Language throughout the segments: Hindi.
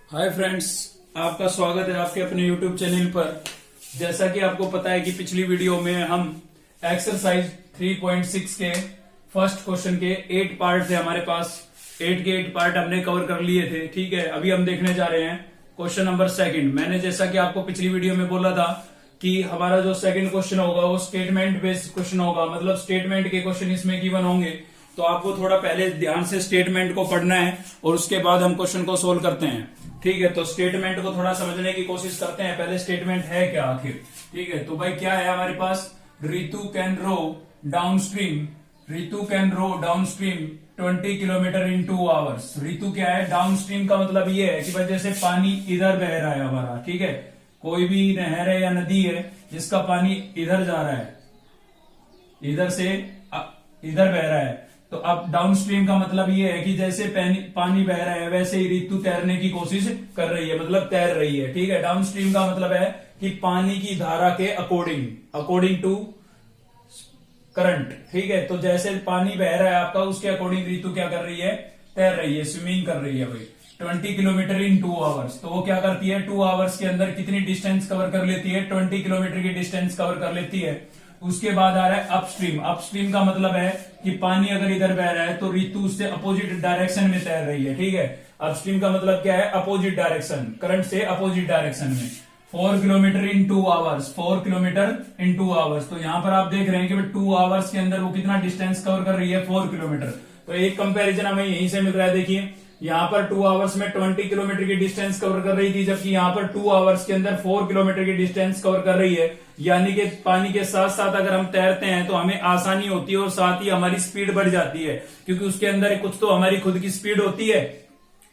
हाय फ्रेंड्स, आपका स्वागत है आपके अपने यूट्यूब चैनल पर। जैसा कि आपको पता है कि पिछली वीडियो में हम एक्सरसाइज 3.6 के फर्स्ट क्वेश्चन के 8 पार्ट थे हमारे पास। 8 के 8 पार्ट हमने कवर कर लिए थे। ठीक है, अभी हम देखने जा रहे हैं क्वेश्चन नंबर सेकंड। मैंने जैसा कि आपको पिछली वीडियो में बोला था कि हमारा जो सेकंड क्वेश्चन होगा वो स्टेटमेंट बेस्ड क्वेश्चन होगा, मतलब स्टेटमेंट के क्वेश्चन इसमें गिवन होंगे। तो आपको थोड़ा पहले ध्यान से स्टेटमेंट को पढ़ना है और उसके बाद हम क्वेश्चन को सोल्व करते हैं। ठीक है, तो स्टेटमेंट को थोड़ा समझने की कोशिश करते हैं। पहले स्टेटमेंट है क्या आखिर। ठीक है, तो भाई क्या है हमारे पास, Ritu can row downstream. Ritu can row downstream 20 kilometre in 2 hours. Ritu क्या है, डाउनस्ट्रीम का मतलब ये है कि भाई जैसे पानी इधर बह रहा है हमारा। ठीक है, कोई भी नहर है या नदी है जिसका पानी इधर जा रहा है, इधर से इधर बह रहा है, तो अब डाउनस्ट्रीम का मतलब ये है कि जैसे पानी बह रहा है वैसे ही रितु तैरने की कोशिश कर रही है, मतलब तैर रही है। ठीक है, डाउनस्ट्रीम का मतलब है कि पानी की धारा के अकॉर्डिंग टू करंट। ठीक है, तो जैसे पानी बह रहा है आपका, उसके अकॉर्डिंग रितु क्या कर रही है, तैर रही है, स्विमिंग कर रही है भाई 20 किलोमीटर इन 2 आवर्स। तो वो क्या करती है, 2 आवर्स के अंदर कितनी डिस्टेंस कवर कर लेती है, 20 किलोमीटर की डिस्टेंस कवर कर लेती है। उसके बाद आ रहा है अपस्ट्रीम। अपस्ट्रीम का मतलब है कि पानी अगर इधर बह रहा है तो रितु उससे अपोजिट डायरेक्शन में तैर रही है। ठीक है, अपस्ट्रीम का मतलब क्या है, अपोजिट डायरेक्शन, करंट से अपोजिट डायरेक्शन में। 4 kilometre in 2 hours, 4 kilometre in 2 hours. तो यहां पर आप देख रहे हैं कि 2 आवर्स के अंदर वो कितना डिस्टेंस कवर कर रही है, 4 किलोमीटर। तो एक कंपैरिजन हमें यहीं से मिल रहा है। देखिए यहाँ पर 2 आवर्स में 20 किलोमीटर की डिस्टेंस कवर कर रही थी, जबकि यहाँ पर 2 आवर्स के अंदर 4 किलोमीटर की डिस्टेंस कवर कर रही है। यानी कि पानी के साथ साथ अगर हम तैरते हैं तो हमें आसानी होती है और साथ ही हमारी स्पीड बढ़ जाती है, क्योंकि उसके अंदर कुछ तो हमारी खुद की स्पीड होती है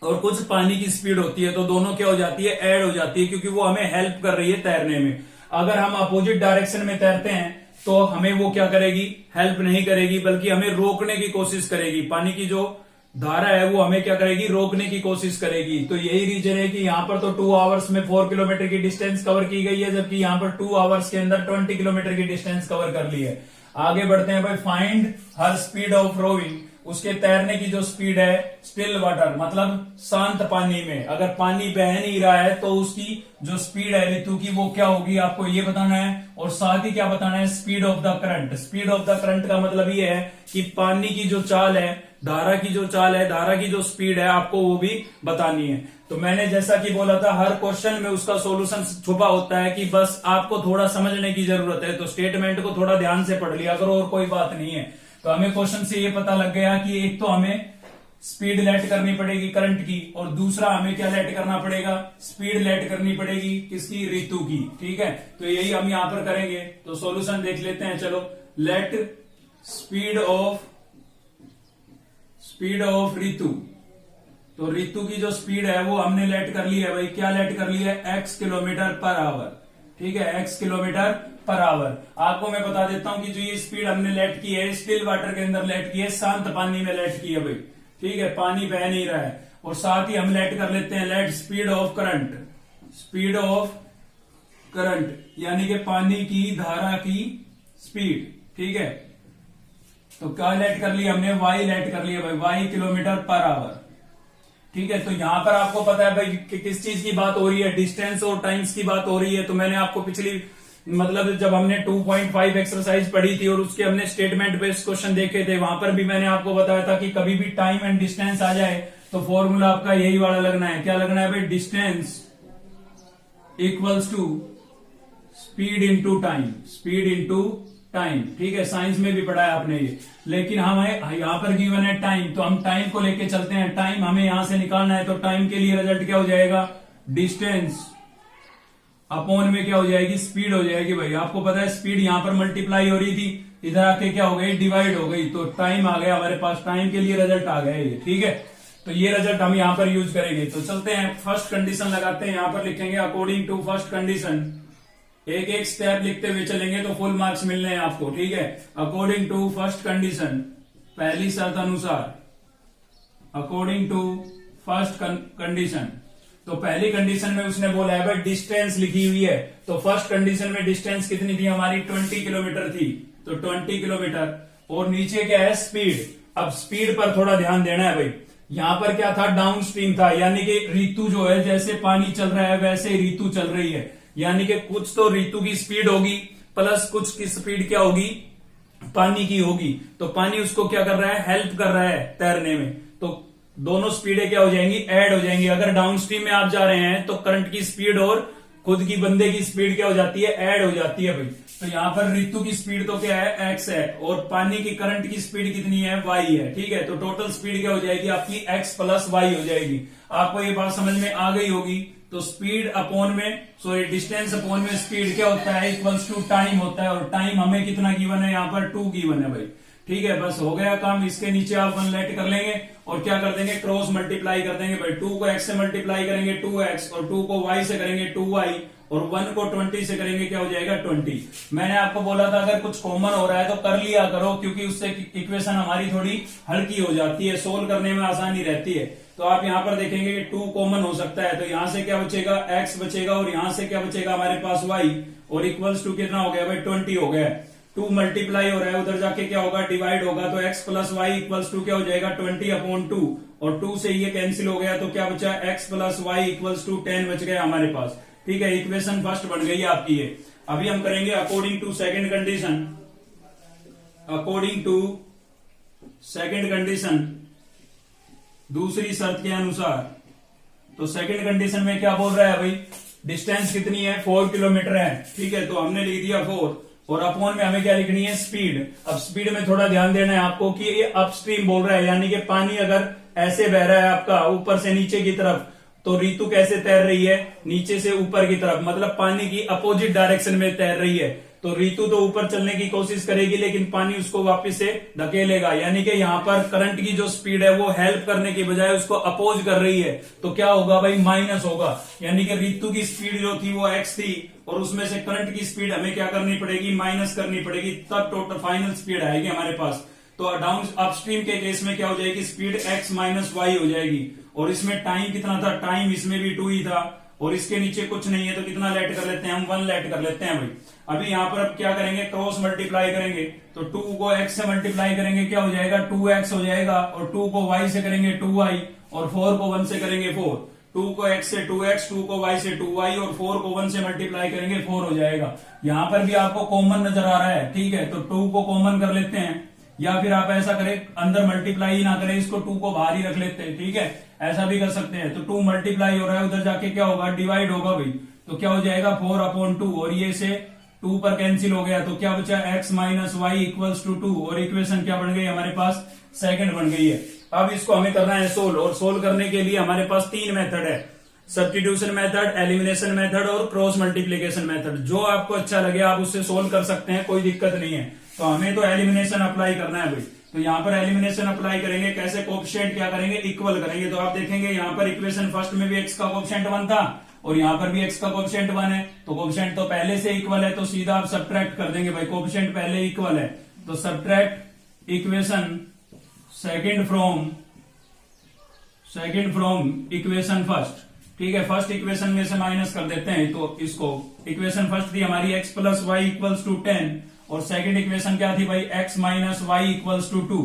और कुछ पानी की स्पीड होती है। तो दोनों क्या हो जाती है, ऐड हो जाती है, क्योंकि वो हमें हेल्प कर रही है तैरने में। अगर हम अपोजिट डायरेक्शन में तैरते हैं तो हमें वो क्या करेगी, हेल्प नहीं करेगी, बल्कि हमें रोकने की कोशिश करेगी। पानी की जो धारा है वो हमें क्या करेगी, रोकने की कोशिश करेगी। तो यही रीजन है कि यहाँ पर तो 2 आवर्स में 4 किलोमीटर की डिस्टेंस कवर की गई है, जबकि यहाँ पर 2 आवर्स के अंदर 20 किलोमीटर की डिस्टेंस कवर कर ली है। आगे बढ़ते हैं भाई, find her speed of rowing. उसके तैरने की जो स्पीड है स्टिल वाटर, मतलब शांत पानी में। अगर पानी बह नहीं रहा है तो उसकी जो स्पीड है रितु की वो क्या होगी, आपको ये बताना है। और साथ ही क्या बताना है, speed of the current. Speed of the current का मतलब ये है कि पानी की जो चाल है, धारा की जो चाल है, धारा की जो स्पीड है, आपको वो भी बतानी है। तो मैंने जैसा कि बोला था, हर क्वेश्चन में उसका सॉल्यूशन छुपा होता है कि बस आपको थोड़ा समझने की जरूरत है। तो स्टेटमेंट को थोड़ा ध्यान से पढ़ लिया करो और कोई बात नहीं है। तो हमें क्वेश्चन से ये पता लग गया कि एक तो हमें स्पीड लेट करनी पड़ेगी करंट की, और दूसरा हमें क्या लेट करना पड़ेगा, स्पीड लेट करनी पड़ेगी किसकी, रितु की। ठीक है, तो यही हम यहां पर करेंगे। तो सॉल्यूशन देख लेते हैं, चलो। Let speed of Ritu. तो रितु की जो स्पीड है वो हमने लेट कर ली है भाई। क्या लेट कर ली है, x किलोमीटर पर आवर। ठीक है, x किलोमीटर पर आवर। आपको मैं बता देता हूं कि जो ये स्पीड हमने लेट की है, स्टिल वाटर के अंदर लेट की है, शांत पानी में लेट की है भाई। ठीक है, पानी बह नहीं रहा है। और साथ ही हम लेट कर लेते हैं, let speed of current. Speed of current यानी कि पानी की धारा की स्पीड। ठीक है, तो क्या लेट कर लिया हमने, y लेट कर लिया भाई, y किलोमीटर पर आवर। ठीक है, तो यहां पर आपको पता है भाई कि किस चीज की बात हो रही है, डिस्टेंस और टाइम्स की बात हो रही है। तो मैंने आपको पिछली मतलब जब हमने 2.5 एक्सरसाइज पढ़ी थी और उसके हमने स्टेटमेंट बेस्ड क्वेश्चन देखे थे, वहां पर भी मैंने आपको बताया था कि कभी भी टाइम एंड डिस्टेंस आ जाए तो फॉर्मूला आपका यही वाला लगना है। क्या लगना है भाई, distance equals to speed into time. Speed into time. ठीक है, साइंस में भी पढ़ा है आपने ये। लेकिन हमें यहाँ पर गिवन है टाइम, तो हम टाइम को लेके चलते हैं। टाइम हमें यहां से निकालना है, तो टाइम के लिए रिजल्ट क्या हो जाएगा, डिस्टेंस अपॉन में क्या हो जाएगी, स्पीड हो जाएगी भाई। आपको पता है स्पीड यहां पर मल्टीप्लाई हो रही थी, इधर आके क्या हो गई, डिवाइड हो गई। तो टाइम आ गया हमारे पास, टाइम के लिए रिजल्ट आ गया ये। ठीक है, तो ये रिजल्ट हम यहां पर यूज करेंगे। तो चलते हैं, फर्स्ट कंडीशन लगाते हैं। यहां पर लिखेंगे अकॉर्डिंग टू फर्स्ट कंडीशन। एक एक स्टेप लिखते हुए चलेंगे तो फुल मार्क्स मिलने हैं आपको। ठीक है, अकॉर्डिंग टू फर्स्ट कंडीशन, पहली शर्त अनुसार। अकॉर्डिंग टू फर्स्ट कंडीशन, तो पहली कंडीशन में उसने बोला है भाई डिस्टेंस लिखी हुई है। तो फर्स्ट कंडीशन में डिस्टेंस कितनी थी हमारी, 20 किलोमीटर थी। तो 20 किलोमीटर। और नीचे क्या है, स्पीड। अब स्पीड पर थोड़ा ध्यान देना है भाई। यहाँ पर क्या था, डाउन स्ट्रीम था, यानी कि ऋतु जो है जैसे पानी चल रहा है वैसे ही ऋतु चल रही है, यानी कि कुछ तो ऋतु की स्पीड होगी प्लस कुछ की स्पीड क्या होगी, पानी की होगी। तो पानी उसको क्या कर रहा है, हेल्प कर रहा है तैरने में, तो दोनों स्पीडें क्या हो जाएंगी, ऐड हो जाएंगी। अगर डाउन स्ट्रीम में आप जा रहे हैं तो करंट की स्पीड और खुद की बंदे की स्पीड क्या हो जाती है, ऐड हो जाती है भाई। तो यहाँ पर ऋतु की स्पीड तो क्या है, x है, और पानी की करंट की स्पीड कितनी है, y है, ठीक है। तो टोटल स्पीड क्या हो जाएगी आपकी, x प्लस y हो जाएगी। आपको ये बात समझ में आ गई होगी। तो स्पीड अपॉन में, सॉरी डिस्टेंस अपॉन में स्पीड क्या होता है, इक्वल्स टू टाइम होता है, और टाइम हमें कितना गिवन है, यहाँ पर 2 गिवन है भाई, ठीक है। बस हो गया काम। इसके नीचे आप 1 लेट कर लेंगे और क्या कर देंगे, क्रॉस मल्टीप्लाई कर देंगे भाई। 2 को x से मल्टीप्लाई करेंगे 2x, और 2 को y से करेंगे 2y, और 1 को 20 से करेंगे क्या हो जाएगा 20। मैंने आपको बोला था अगर कुछ कॉमन हो रहा है तो कर लिया करो, क्योंकि उससे इक्वेशन हमारी थोड़ी हल्की हो जाती है, सोल्व करने में आसानी रहती है। तो आप यहाँ पर देखेंगे कि 2 कॉमन हो सकता है, तो यहां से क्या बचेगा, x बचेगा, और यहां से क्या बचेगा हमारे पास y, और इक्वल्स टू कितना हो गया भाई, 20 हो गया। 2 मल्टीप्लाई हो रहा है, उधर जाके क्या होगा, डिवाइड होगा, तो x plus y equals to क्या हो जाएगा 20 अपॉन 2, और 2 से ये कैंसिल हो गया, तो क्या बचा, x plus y equals to 10 बच गया हमारे पास, ठीक है। इक्वेशन फर्स्ट बन गई आपकी ये। अभी हम करेंगे according to second condition. According to second condition, दूसरी शर्त के अनुसार। तो सेकंड कंडीशन में क्या बोल रहा है भाई, डिस्टेंस कितनी है, 4 किलोमीटर है, ठीक है। तो हमने लिख दिया 4, और अपॉन में हमें क्या लिखनी है, स्पीड। अब स्पीड में थोड़ा ध्यान देना है आपको कि ये अपस्ट्रीम बोल रहा है, यानी कि पानी अगर ऐसे बह रहा है आपका ऊपर से नीचे की तरफ, तो ऋतु कैसे तैर रही है, नीचे से ऊपर की तरफ, मतलब पानी की अपोजिट डायरेक्शन में तैर रही है। तो ऋतु तो ऊपर चलने की कोशिश करेगी, लेकिन पानी उसको वापस से धकेलेगा, यानी कि यहाँ पर करंट की जो स्पीड है वो हेल्प करने की बजाय उसको अपोज कर रही है। तो क्या होगा भाई, माइनस होगा, यानी कि ऋतु की स्पीड जो थी वो x थी, और उसमें से करंट की स्पीड हमें क्या करनी पड़ेगी, माइनस करनी पड़ेगी, तब टोटल फाइनल स्पीड आएगी हमारे पास। तो डाउन अपस्ट्रीम के केस में क्या हो जाएगी, स्पीड x माइनस वाई हो जाएगी। और इसमें टाइम कितना था, टाइम इसमें भी 2 ही था, और इसके नीचे कुछ नहीं है, तो कितना लेट कर लेते हैं हम, 1 लेट कर लेते हैं भाई। अभी यहाँ पर अब क्या करेंगे, क्रॉस मल्टीप्लाई करेंगे, तो 2 को x से मल्टीप्लाई करेंगे क्या हो जाएगा, 2x हो जाएगा, और 2 को y से करेंगे 2y, और 4 को 1 से करेंगे 4। 2 को x से 2x, 2 को y से 2y, और 4 को 1 से मल्टीप्लाई करेंगे 4 हो जाएगा। यहाँ पर भी आपको कॉमन नजर आ रहा है, ठीक है। तो 2 को कॉमन कर लेते हैं, या फिर आप ऐसा करें अंदर मल्टीप्लाई ही ना करें, इसको 2 को बाहर ही रख लेते हैं, ठीक है, ऐसा भी कर सकते हैं। तो 2 मल्टीप्लाई हो रहा है, उधर जाके क्या होगा, डिवाइड होगा भाई, तो क्या हो जाएगा 4 अपॉन 2, और ये से 2 पर कैंसिल हो गया, तो क्या बचा, x minus y equals to 2, और इक्वेशन क्या बन गई हमारे पास, सेकंड बन गई है। अब इसको हमें करना है सोल्व, और सोल्व करने के लिए हमारे पास 3 मेथड है, सब्स्टिट्यूशन मेथड, एलिमिनेशन मेथड और क्रॉस मल्टीप्लीकेशन मेथड। जो आपको अच्छा लगे आप उससे सोल्व कर सकते हैं, कोई दिक्कत नहीं है। तो हमें तो एलिमिनेशन अप्लाई करना है भाई, तो यहाँ पर एलिमिनेशन अप्लाई करेंगे, कैसे, कोएफिशिएंट क्या करेंगे, इक्वल करेंगे। तो आप देखेंगे यहाँ पर इक्वेशन फर्स्ट में भी x का कोएफिशिएंट 1 था, और यहाँ पर भी x का कोएफिशिएंट 1 है, तो कोएफिशिएंट तो पहले से इक्वल है, तो सीधा आप सब्ट्रैक्ट कर देंगे भाई, कोएफिशिएंट पहले इक्वल है, तो subtract equation second from equation first, ठीक है। फर्स्ट इक्वेशन में से माइनस कर देते हैं, तो इसको इक्वेशन फर्स्ट थी हमारी x plus y equals to 10, और सेकंड इक्वेशन क्या थी भाई, x minus y equals to 2।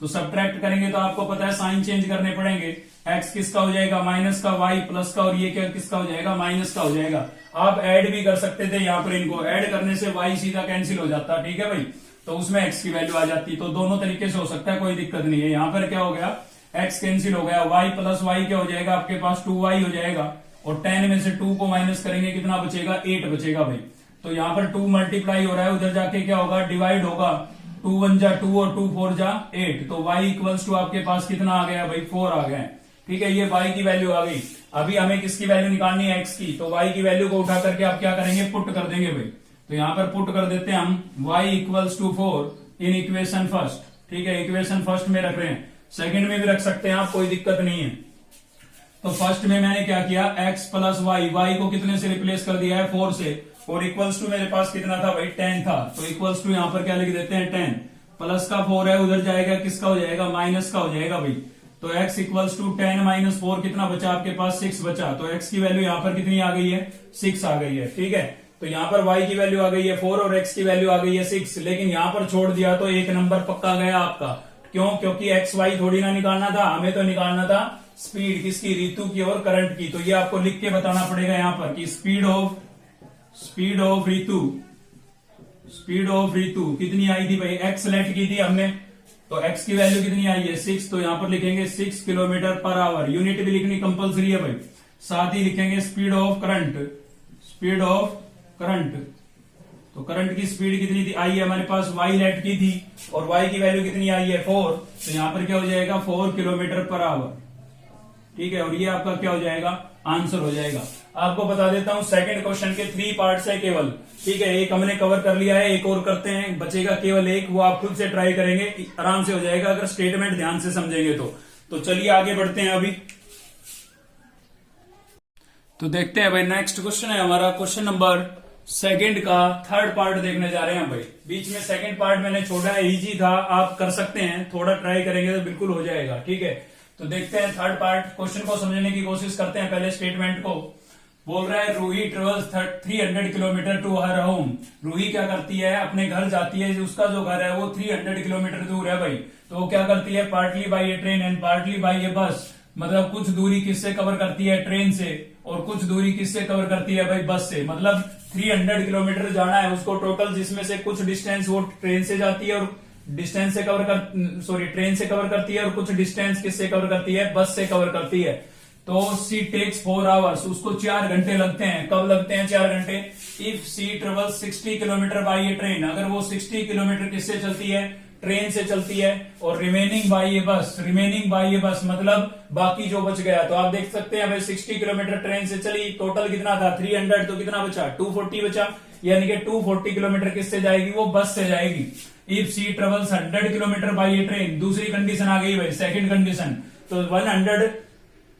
तो सब्ट्रैक्ट करेंगे तो आपको पता है साइन चेंज करने पड़ेंगे, x किसका हो जाएगा, माइनस का, y प्लस का, और ये क्या किसका हो जाएगा, माइनस का हो जाएगा। आप ऐड भी कर सकते थे, यहाँ पर इनको ऐड करने से y सीधा कैंसिल हो जाता, ठीक है भाई, तो उसमें x की वैल्यू आ जाती। तो दोनों तरीके से हो सकता है, कोई दिक्कत नहीं है। यहाँ पर क्या हो गया, x कैंसिल हो गया, y प्लस वाई क्या हो जाएगा आपके पास, 2y हो जाएगा, और 10 में से 2 को माइनस करेंगे कितना बचेगा, 8 बचेगा भाई। तो यहाँ पर 2 मल्टीप्लाई हो रहा है, उधर जाके क्या होगा, डिवाइड होगा, 2 1 जा 2 और 2 4 जा 8, तो y इक्वल्स टू आपके पास कितना आ गया भाई, 4 आ गया, ठीक है। ये y की वैल्यू आ गई। अभी हमें किसकी वैल्यू निकालनी है, x की, तो y की वैल्यू को उठा करके आप क्या करेंगे, पुट कर देंगे भाई। तो यहाँ पर पुट कर देते हैं हम, y equals to 4 in equation first, ठीक है, इक्वेशन फर्स्ट में रख रहे हैं, सेकंड में भी रख सकते हैं आप, कोई दिक्कत नहीं है। तो फर्स्ट में मैंने क्या किया, x प्लस वाई, वाई को कितने से रिप्लेस कर दिया है, 4 से, और इक्वल्स टू मेरे पास कितना था भाई, 10 था, तो इक्वल्स टू यहाँ पर क्या लिख देते हैं 10, प्लस का 4 है, उधर जाएगा किसका हो जाएगा, माइनस का हो जाएगा भाई। तो x इक्वल्स टू 10 माइनस 4 कितना बचा आपके पास, 6 बचा। तो x की वैल्यू यहाँ पर कितनी आ गई है, 6 आ गई है, ठीक है। तो यहाँ पर y की वैल्यू आ गई है 4 और x की वैल्यू आ गई है 6, लेकिन यहाँ पर छोड़ दिया तो एक नंबर पक्का गया आपका, क्यों? क्योंकि एक्स वाई थोड़ी ना निकालना था, हमें तो निकालना था स्पीड किसकी, ऋतु की और करंट की। तो ये आपको लिख के बताना पड़ेगा यहां पर कि स्पीड ऑफ ऋतु कितनी आई थी भाई, एक्स लेट की थी हमने, तो एक्स की वैल्यू कितनी आई है 6, तो यहां पर लिखेंगे 6 किलोमीटर पर आवर, यूनिट भी लिखनी कंपलसरी है भाई। साथ ही लिखेंगे स्पीड ऑफ करंट, तो करंट की स्पीड कितनी थी, आई है हमारे पास वाई लेट की थी, और वाई की वैल्यू कितनी आई है 4, तो यहां पर क्या हो जाएगा 4 किलोमीटर पर आवर, ठीक है। और ये आपका क्या हो जाएगा, आंसर हो जाएगा। आपको बता देता हूं सेकंड क्वेश्चन के 3 पार्ट्स है केवल, ठीक है। एक हमने कवर कर लिया है, एक और करते हैं, बचेगा केवल एक, वो आप खुद से ट्राई करेंगे, आराम से हो जाएगा अगर स्टेटमेंट ध्यान से समझेंगे तो चलिए आगे बढ़ते हैं अभी। तो देखते हैं भाई, नेक्स्ट क्वेश्चन है हमारा क्वेश्चन नंबर सेकंड का थर्ड पार्ट देखने जा रहे हैं भाई। बीच में सेकंड पार्ट मैंने छोड़ा है, इजी था, आप कर सकते हैं, थोड़ा ट्राई करेंगे तो बिल्कुल हो जाएगा, ठीक है। तो देखते हैं थर्ड पार्ट, क्वेश्चन को समझने की कोशिश करते हैं। पहले स्टेटमेंट को बोल रहा है, Ruhi travels 300 kilometre to her home. Ruhi क्या करती है, अपने घर जाती है, उसका जो घर है वो 300 किलोमीटर दूर है भाई। तो वो क्या करती है, partly by a train and partly by a bus, मतलब कुछ दूरी किससे कवर करती है, ट्रेन से, और कुछ दूरी किससे कवर करती है भाई, बस से। मतलब 300 किलोमीटर जाना है उसको टोटल, जिसमें से कुछ डिस्टेंस वो ट्रेन से जाती है और ट्रेन से कवर करती है, और कुछ डिस्टेंस किससे कवर करती है, बस से कवर करती है। तो सी टेक्स 4 आवर्स, उसको 4 घंटे लगते हैं। कब लगते हैं 4 घंटे, if she travels 60 kilometre by a train, अगर वो 60 किलोमीटर किससे चलती है, ट्रेन से चलती है, और रिमेनिंग बाई ए बस मतलब बाकी जो बच गया। तो आप देख सकते हैं भाई 60 किलोमीटर ट्रेन से चली, टोटल कितना था 300, तो कितना बचा 240 बचा, यानी कि 240 किलोमीटर किससे जाएगी, वो बस से जाएगी। If she travels 100 kilometre by a train, दूसरी कंडीशन आ गई भाई, सेकंड कंडीशन। तो 100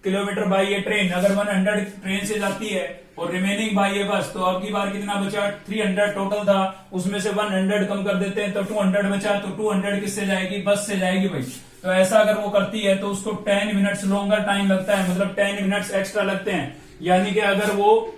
किलोमीटर बाई ए ट्रेन, अगर 100 ट्रेन से जाती है और रिमेनिंग बाई ए बस, तो अब की बार कितना बचा 300 टोटल था, उसमें से 100 कम कर देते हैं तो 200 बचा, तो 200 किससे जाएगी, बस से जाएगी भाई। तो ऐसा अगर वो करती है तो उसको 10 मिनट्स लॉन्गर टाइम लगता है, मतलब 10 मिनट्स एक्स्ट्रा लगते हैं। यानी कि अगर वो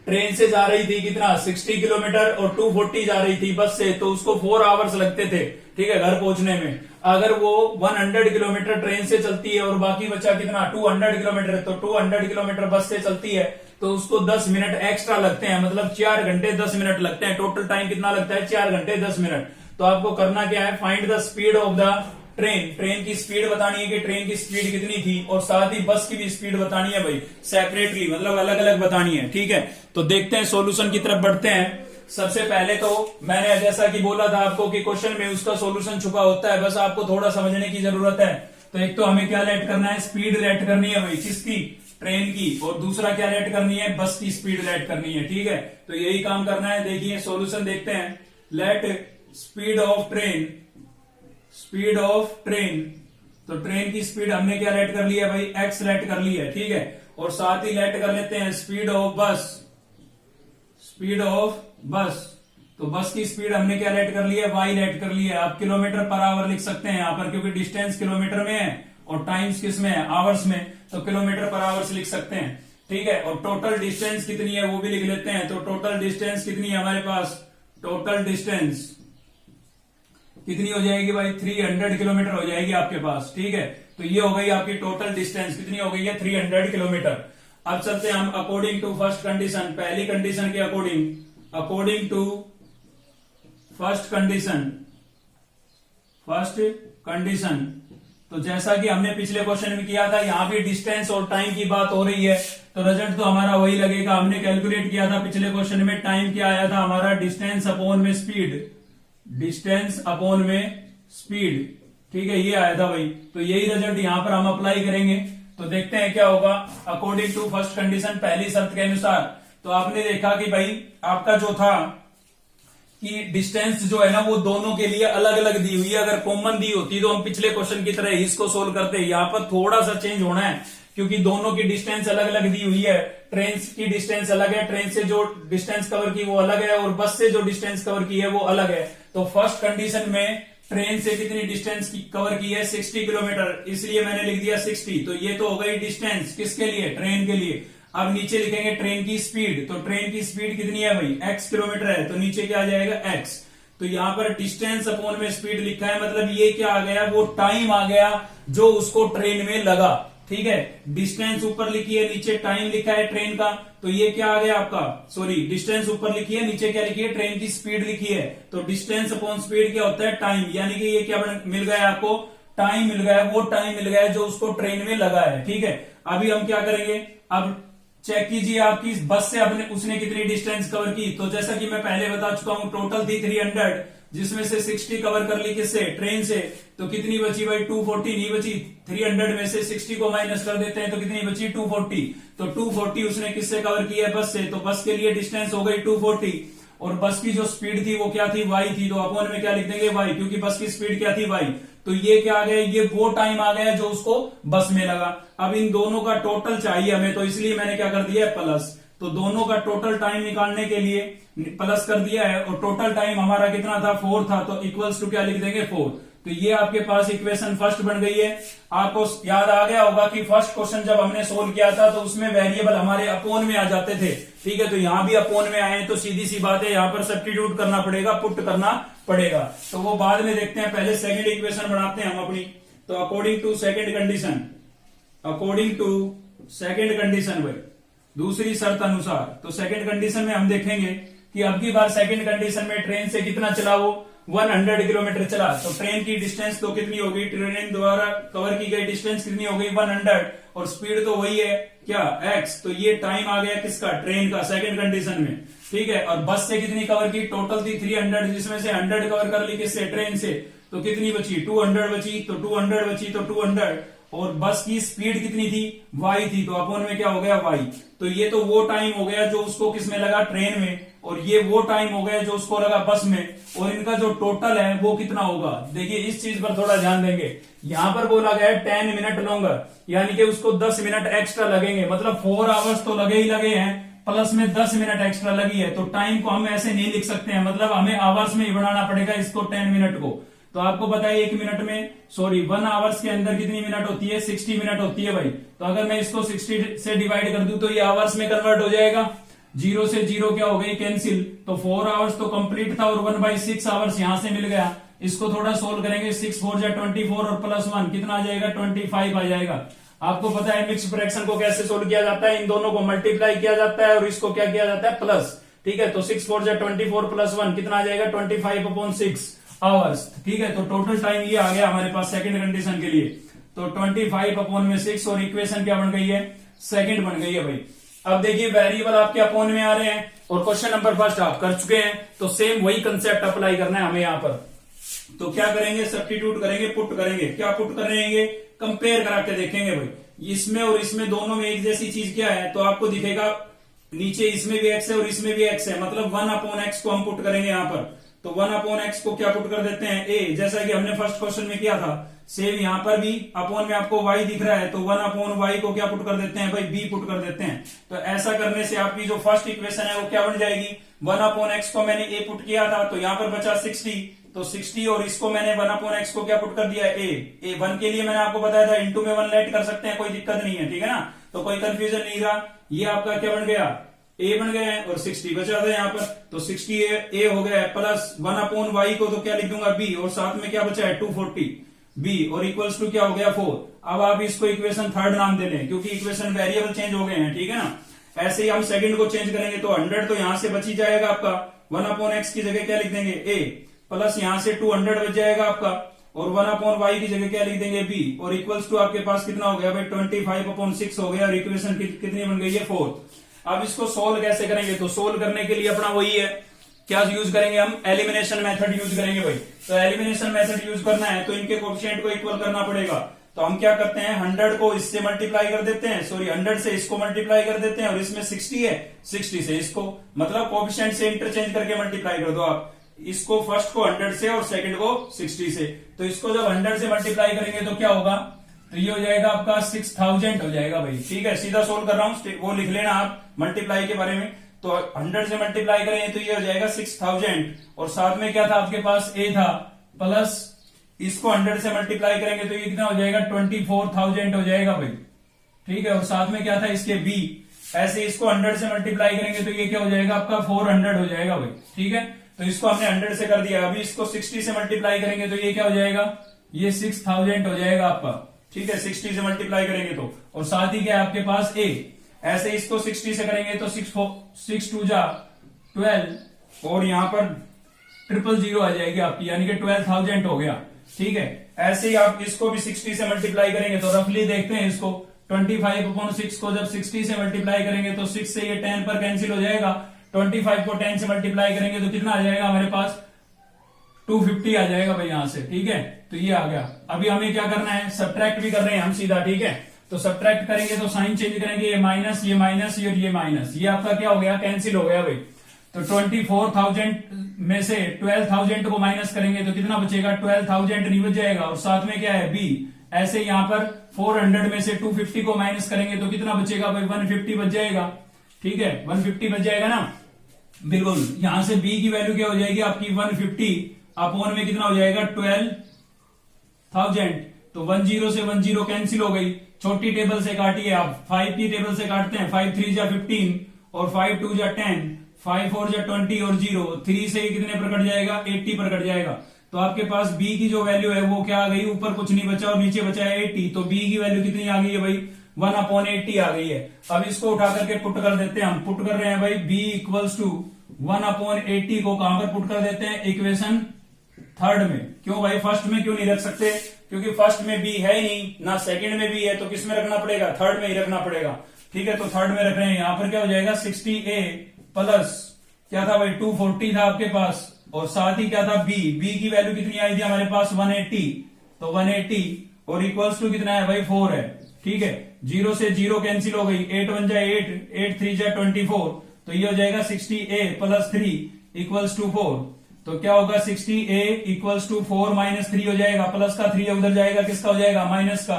ट्रेन से जा रही थी कितना 60 किलोमीटर और 240 जा रही थी बस से, तो उसको 4 आवर्स लगते थे, ठीक है, घर पहुंचने में। अगर वो 100 किलोमीटर ट्रेन से चलती है और बाकी बचा कितना 200 किलोमीटर, तो 200 किलोमीटर बस से चलती है, तो उसको 10 मिनट एक्स्ट्रा लगते हैं, मतलब 4 घंटे 10 मिनट लगते हैं। टोटल टाइम कितना लगता है 4 घंटे 10 मिनट। तो आपको करना क्या है, find the speed of the train की स्पीड बतानी है कि ट्रेन की स्पीड कितनी थी, और साथ ही बस की भी स्पीड बतानी है भाई, सेपरेटली, मतलब अलग अलग बतानी है, ठीक है। तो देखते हैं सॉल्यूशन की तरफ बढ़ते हैं। सबसे पहले तो मैंने जैसा कि बोला था आपको कि क्वेश्चन में उसका सॉल्यूशन छुपा होता है, बस आपको थोड़ा समझने की जरूरत है। तो एक तो हमें क्या लेट करना है, स्पीड लेट करनी है भाई, किसकी, ट्रेन की, और दूसरा क्या लेट करनी है, बस की स्पीड लेट करनी है, ठीक है। तो यही काम करना है। देखिए सॉल्यूशन देखते हैं, लेट स्पीड ऑफ ट्रेन, तो ट्रेन की स्पीड हमने क्या लेट कर लिया भाई, एक्स लेट कर ली है, ठीक है। और साथ ही लेट कर लेते हैं स्पीड ऑफ बस, तो बस की स्पीड हमने क्या लेट कर लिया है, वाई लेट कर लिया है। आप किलोमीटर पर आवर लिख सकते हैं यहाँ पर, क्योंकि डिस्टेंस किलोमीटर में है और टाइम्स किस में है, आवर्स में, तो किलोमीटर पर आवर्स लिख सकते हैं, ठीक है। और टोटल डिस्टेंस कितनी है वो भी लिख लेते हैं। तो टोटल डिस्टेंस कितनी है हमारे पास, टोटल डिस्टेंस कितनी हो जाएगी भाई, 300 किलोमीटर हो जाएगी आपके पास, ठीक है। तो ये हो गई आपकी टोटल डिस्टेंस, कितनी हो गई है 300 किलोमीटर। अब चलते हैं हम अकॉर्डिंग टू फर्स्ट कंडीशन, पहली कंडीशन के अकॉर्डिंग टू फर्स्ट कंडीशन। तो जैसा कि हमने पिछले क्वेश्चन में किया था, यहां भी डिस्टेंस और टाइम की बात हो रही है, तो रिजल्ट तो हमारा वही लगेगा। हमने कैलकुलेट किया था पिछले क्वेश्चन में, टाइम क्या आया था हमारा, डिस्टेंस अपॉन में स्पीड, ठीक है, ये आया था भाई। तो यही रिजल्ट यहां पर हम अप्लाई करेंगे। तो देखते हैं क्या होगा। अकॉर्डिंग टू फर्स्ट कंडीशन, पहली शर्त के अनुसार, तो आपने देखा कि भाई आपका जो था कि डिस्टेंस जो है ना वो दोनों के लिए अलग अलग दी हुई है। अगर कॉमन दी होती तो हम पिछले क्वेश्चन की तरह इसको सोल्व करते, यहाँ पर थोड़ा सा चेंज होना है, क्योंकि दोनों की डिस्टेंस अलग अलग दी हुई है। ट्रेन की डिस्टेंस अलग है, ट्रेन से जो डिस्टेंस कवर की वो अलग है, और बस से जो डिस्टेंस कवर की है वो अलग है। तो फर्स्ट कंडीशन में ट्रेन से कितनी डिस्टेंस कवर की है 60 किलोमीटर, इसलिए मैंने लिख दिया 60। तो ये तो हो गई डिस्टेंस किसके लिए, ट्रेन के लिए। अब नीचे लिखेंगे ट्रेन की स्पीड, तो ट्रेन की स्पीड कितनी है भाई, x किलोमीटर है, तो नीचे क्या आ जाएगा x। तो यहाँ पर डिस्टेंस अपॉन में स्पीड लिखा है, मतलब ये क्या आ गया, वो टाइम आ गया जो उसको ट्रेन में लगा। ठीक है, डिस्टेंस ऊपर लिखी है, नीचे टाइम लिखा है ट्रेन का, तो ये क्या आ गया आपका, सॉरी डिस्टेंस ऊपर लिखी है, नीचे क्या लिखी है, ट्रेन की स्पीड लिखी है। तो डिस्टेंस अपॉन स्पीड क्या होता है, टाइम, यानी कि ये क्या मिल गया आपको, टाइम मिल गया, वो टाइम मिल गया जो उसको ट्रेन में लगा है। ठीक है, अभी हम क्या करेंगे, अब चेक कीजिए आपकी बस से उसने कितनी डिस्टेंस कवर की। तो जैसा कि मैं पहले बता चुका हूं, टोटल थी 300, जिसमें से 60 कवर कर ली किससे, ट्रेन से, तो कितनी बची भाई, 240 नहीं बची। 300 में से 60 को माइनस कर देते हैं तो कितनी बची, 240। तो 240 उसने किससे कवर की है, बस से, तो बस के लिए डिस्टेंस हो गई 240, और बस की जो स्पीड थी वो क्या थी, y थी, तो अपॉन में क्या लिख देंगे, y, क्योंकि बस की स्पीड क्या थी, y। तो ये क्या आ गया, ये वो टाइम आ गया जो उसको बस में लगा। अब इन दोनों का टोटल चाहिए हमें, तो इसलिए मैंने क्या कर दिया है, प्लस। तो दोनों का टोटल टाइम निकालने के लिए प्लस कर दिया है, और टोटल टाइम हमारा कितना था, 4 था, तो इक्वल्स टू क्या लिख देंगे, 4। तो ये आपके पास इक्वेशन फर्स्ट बन गई है। आपको याद आ गया होगा कि फर्स्ट क्वेश्चन जब हमने सोल्व किया था तो उसमें वेरिएबल हमारे अपॉन में आ जाते थे। ठीक है, तो यहां भी अपॉन में आए, तो सीधी सी बात है, यहां पर सब्स्टिट्यूट करना पड़ेगा, पुट करना पड़ेगा, तो वो बाद में देखते हैं। पहले सेकंड इक्वेशन बनाते हैं हम अपनी। तो अकॉर्डिंग टू सेकंड कंडीशन भाई, दूसरी शर्त अनुसार, तो सेकंड कंडीशन में हम देखेंगे कि अब की बार सेकंड कंडीशन में ट्रेन से कितना चला, वो 100 किलोमीटर चला। तो ट्रेन की डिस्टेंस तो कितनी होगी, ट्रेन द्वारा कवर की गई डिस्टेंस कितनी हो गई, 100, और स्पीड तो वही है क्या, x। तो ये टाइम आ गया किसका, ट्रेन का, सेकंड कंडीशन में। ठीक है, और बस से कितनी कवर की, टोटल थी 300, जिसमें से 100 कवर कर ली किससे, ट्रेन से, तो कितनी बची, 200 बची। तो 200 बची तो 200, और बस की स्पीड कितनी थी, y थी, तो अपॉन में क्या हो गया, y। तो ये तो वो टाइम हो गया जो उसको किसमें लगा, ट्रेन में, और ये वो टाइम हो गया जो उसको लगा बस में, और इनका जो टोटल है वो कितना होगा। देखिए इस चीज पर थोड़ा ध्यान देंगे, यहां पर बोला गया है 10 मिनट लॉन्गर, यानी कि उसको 10 मिनट एक्स्ट्रा लगेंगे, मतलब 4 आवर्स तो लगे ही लगे हैं, प्लस में 10 मिनट एक्स्ट्रा लगी है। तो टाइम को हम ऐसे नहीं लिख सकते हैं, मतलब हमें आवर्स में ही बनाना पड़ेगा इसको, 10 मिनट को। तो आपको पता है 1 मिनट में, सॉरी 1 आवर्स के अंदर कितनी मिनट होती है, 60 मिनट होती है भाई। तो अगर मैं इसको 60 से डिवाइड कर दूं तो ये आवर्स में कन्वर्ट हो जाएगा, 0 से 0 क्या हो गई, कैंसिल। तो 4 आवर्स तो कंप्लीट था, और 1/6 आवर्स यहां से मिल गया। इसको थोड़ा सोल्व करेंगे, 6 4 जा 24, और प्लस 1 कितना आ जाएगा, 25 आ जाएगा। आपको पता है मिक्स फ्रैक्शन को कैसे सोल्व किया जाता है, इन दोनों को मल्टीप्लाई किया जाता है और इसको क्या किया जाता है, प्लस। ठीक है, तो 6 4 जा 24 प्लस 1 कितना आ जाएगा, 25/6 आवर्स। ठीक है, तो टोटल टाइम ये आ गया हमारे पास सेकंड कंडीशन के लिए। तो 25/6, और इक्वेशन क्या बन गई है, सेकंड बन गई है भाई। अब देखिए वेरिएबल आपके अपॉन में आ रहे हैं, और क्वेश्चन नंबर फर्स्ट आप कर चुके हैं, तो सेम वही कंसेप्ट अप्लाई करना है हमें यहाँ पर। तो क्या करेंगे, सब्स्टिट्यूट करेंगे, पुट करेंगे। क्या पुट करेंगे, कंपेयर करा के देखेंगे भाई, इसमें और इसमें दोनों में एक जैसी चीज क्या है, तो आपको दिखेगा नीचे इसमें भी x है और इसमें भी x है, मतलब 1/x को हम पुट करेंगे यहाँ पर। तो 1/x को क्या पुट कर देते हैं, a, जैसा कि हमने फर्स्ट क्वेश्चन में किया था। सेम यहाँ पर भी अपॉन में आपको y दिख रहा है, तो 1/y को क्या पुट कर देते हैं भाई, b पुट कर देते हैं। तो ऐसा करने से आपकी जो फर्स्ट इक्वेशन है वो क्या बन जाएगी, 1/x को मैंने a पुट किया था, तो यहाँ पर बचा 60, तो 60, और इसको मैंने 1/x को क्या पुट कर दिया, a 1 के लिए मैंने आपको बताया था इंटू में 1 लेट कर सकते हैं, कोई दिक्कत नहीं है, ठीक है ना। तो कोई कंफ्यूजन नहीं रहा, ये आपका क्या बन गया, a बन गया है, और 60 बचा था यहाँ पर, तो 60 a हो गया है, प्लस 1/y को तो क्या लिख दूंगा b, और साथ में क्या बचा है 240 b, और इक्वल्स टू क्या हो गया 4। अब आप इसको इक्वेशन थर्ड नाम दे लें, क्योंकि इक्वेशन वेरिएबल चेंज हो गए हैं, ठीक है ना। ऐसे ही हम सेकंड को चेंज करेंगे, तो 100 तो यहां से बची जाएगा आपका, 1/x की जगह क्या लिख देंगे a, प्लस यहां से 200 बच जाएगा आपका, और 1/y की जगह क्या लिख देंगे b, और इक्वल्स टू आपके पास कितना हो गया भाई 25/6 हो गया, और इक्वेशन कितनी बन गई है 4। अब इसको सोल्व कैसे करेंगे, तो सोल्व करने के लिए अपना वही है, क्या यूज करेंगे हम, एलिमिनेशन मेथड यूज करेंगे भाई। तो एलिमिनेशन मेथड यूज करना है तो इनके कोएफिशिएंट को इक्वल करना पड़ेगा। तो हम क्या करते हैं, 100 को इससे मल्टीप्लाई कर देते हैं, सॉरी 100 से इसको मल्टीप्लाई कर देते हैं, और इसमें 60 है, 60 से इसको, मतलब कोएफिशिएंट से इंटरचेंज करके मल्टीप्लाई कर दो आप, इसको फर्स्ट को 100 से और सेकंड को 60 से। तो इसको जब 100 से मल्टीप्लाई करेंगे तो क्या होगा, तो ये हो जाएगा आपका 6000 हो जाएगा भाई। ठीक है, सीधा सोल्व कर रहा हूं, वो लिख लेना आप मल्टीप्लाई के बारे में। तो 100 से मल्टीप्लाई करेंगे तो ये हो जाएगा 6000, और साथ में क्या था आपके पास a था, प्लस इसको 100 से मल्टीप्लाई करेंगे तो ये कितना हो जाएगा 24000 हो जाएगा भाई। ठीक है, और साथ में क्या था इसके b, ऐसे इसको 100 से मल्टीप्लाई करेंगे तो ये क्या हो जाएगा आपका 400 हो जाएगा भाई। ठीक है, तो इसको हमने 100 से कर दिया। अभी इसको 60 से मल्टीप्लाई करेंगे तो ये क्या हो जाएगा, ये 6000 हो जाएगा आपका। ठीक है, 60 से मल्टीप्लाई करेंगे तो, और साथ ही क्या है आपके पास a। ऐसे इसको 60 से करेंगे तो 6 2 जा 12, और यहां पर 000 आ जाएगी आपकी, यानी कि 12,000 हो गया। ठीक है, ऐसे ही आप इसको भी 60 से मल्टीप्लाई करेंगे तो रफली देखते हैं इसको, 25/6 को जब 60 से मल्टीप्लाई करेंगे तो 6 से ये 10 पर कैंसिल हो जाएगा। 25 को 10 से मल्टीप्लाई करेंगे तो कितना आ जाएगा हमारे पास, 250 आ जाएगा भाई यहां से। ठीक है, तो ये आ गया। अभी हमें क्या करना है, सब्ट्रैक्ट भी कर रहे हैं हम सीधा। ठीक है, तो सब्ट्रैक्ट करेंगे तो साइन चेंज करेंगे, ये माइनस ये माइनस और ये माइनस, ये आपका क्या हो गया, कैंसिल हो गया भाई। तो 24,000 में से 12,000 को माइनस करेंगे तो कितना बचेगा, 12,000 नहीं बच जाएगा, और साथ में क्या है बी। ऐसे यहां पर 400 में से 250 को माइनस करेंगे तो कितना बचेगा भाई, 150 बच जाएगा। ठीक है, 150 बच जाएगा ना, बिल्कुल। यहां से बी की वैल्यू क्या हो जाएगी आपकी, 150 अपॉन में कितना हो जाएगा, 12,000। तो 10 से 10 कैंसिल हो गई। छोटी टेबल से काटिए आप, 5 की टेबल से काटते हैं, 5 3 जा 15 और 5 2 जा 10, 5 4 जा 20 और 0 3 से कितने पर कट जाएगा, 80 पर कट जाएगा। तो आपके पास बी की जो वैल्यू है वो क्या आ गई, ऊपर कुछ नहीं बचा और नीचे बचा है 80। तो बी की वैल्यू कितनी आ गई है भाई, 1/80 आ गई है। अब इसको उठा करके पुट कर देते हैं, हम पुट कर रहे हैं भाई b इक्वल्स टू 1/80 को कहां पर पुट कर देते हैं, इक्वेशन 3 में। क्यों भाई, फर्स्ट में क्यों नहीं रख सकते, क्योंकि फर्स्ट में बी है ही नहीं ना, सेकंड में भी है, तो किस में रखना पड़ेगा, 3 में ही रखना पड़ेगा। ठीक है, तो 3 में रख रहे हैं। यहां पर क्या हो जाएगा, 60a प्लस क्या था भाई, 240 था आपके पास, और साथ ही क्या था बी की वैल्यू कितनी आई थी हमारे पास, 180। तो 180 और इक्वल्स टू कितना है भाई, 4 है। ठीक है, 0 से 0 कैंसिल हो गई, 8 1 जा 8, 8 3 जा 24। तो ये हो जाएगा 60a प्लस 3 इक्वल्स टू 4। तो क्या होगा, 60a इक्वल्स टू 4 माइनस 3 हो जाएगा, प्लस का 3 उधर जाएगा, किसका हो जाएगा, माइनस का।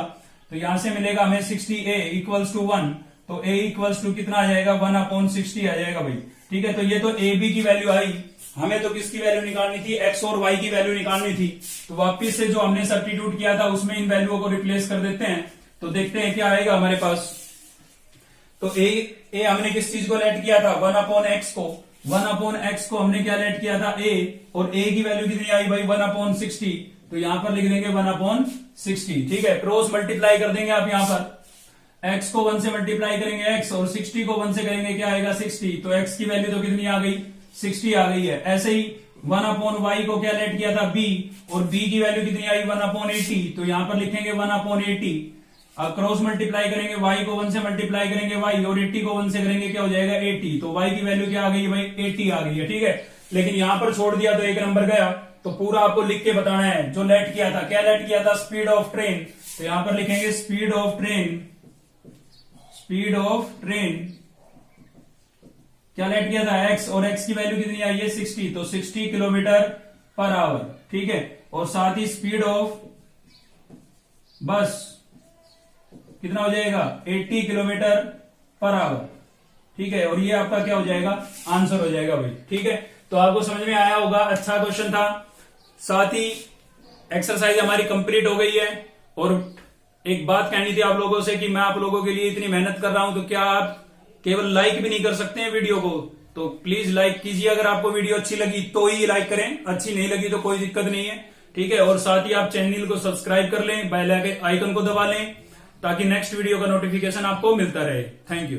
तो यहां से मिलेगा हमें 60a इक्वल्स टू 1। तो a इक्वल्स टू कितना आ जाएगा, 1/60 आ जाएगा भाई। ठीक है, तो ये तो a b की वैल्यू आई। हमें तो किसकी वैल्यू निकालनी थी, x और y की वैल्यू निकालनी थी। तो वापिस से जो हमने सब्स्टिट्यूट किया था उसमें इन वैल्यूओं को रिप्लेस कर देते हैं। तो देखते हैं क्या आएगा हमारे पास। तो a हमने किस चीज को लेट किया था, 1/x को। 1/x को हमने क्या लेट किया था, a, और a की वैल्यू कितनी आई भाई, 1/60। तो यहां पर लिख देंगे 1/60। ठीक है, क्रॉस मल्टीप्लाई कर देंगे आप यहां पर, x को 1 से मल्टीप्लाई करेंगे x, और 60 को 1 से करेंगे क्या आएगा, 60। तो x की वैल्यू तो कितनी आ गई, 60 आ गई है। ऐसे ही 1/y को क्या लेट किया था, b, और b की वैल्यू कितनी आई, 1/80। तो यहां पर लिखेंगे 1/80। अब क्रॉस मल्टीप्लाई करेंगे, y को 1 से मल्टीप्लाई करेंगे y, और 80 को 1 से करेंगे क्या हो जाएगा, 80। तो y की वैल्यू क्या आ गई भाई, 80 आ गई है। ठीक है, लेकिन यहां पर छोड़ दिया तो एक नंबर गया। तो पूरा आपको लिख के बताना है जो लेट किया था। क्या लेट किया था, स्पीड ऑफ ट्रेन। तो यहां पर लिखेंगे speed of train, speed of train क्या लेट किया था, x, और x की वैल्यू कितनी आई है, 60। तो 60 किलोमीटर पर आवर। ठीक है, और साथ ही स्पीड ऑफ बस कितना हो जाएगा, 80 किलोमीटर पर आवर। ठीक है, और ये आपका क्या हो जाएगा, आंसर हो जाएगा भाई। ठीक है, तो आपको समझ में आया होगा, अच्छा क्वेश्चन था। साथ ही एक्सरसाइज हमारी कंप्लीट हो गई है। और एक बात कहनी थी आप लोगों से कि मैं आप लोगों के लिए इतनी मेहनत कर रहा हूं, तो क्या आप केवल लाइक भी नहीं कर सकते हैं वीडियो को। तो प्लीज लाइक कीजिए, अगर आपको वीडियो अच्छी लगी तो ही लाइक करें, अच्छी नहीं लगी तो कोई दिक्कत नहीं है। ठीक है, और साथ ही आप चैनल को सब्सक्राइब कर लें, बेल आइकन को दबा लें, ताकि नेक्स्ट वीडियो का नोटिफिकेशन आपको मिलता रहे। Thank you.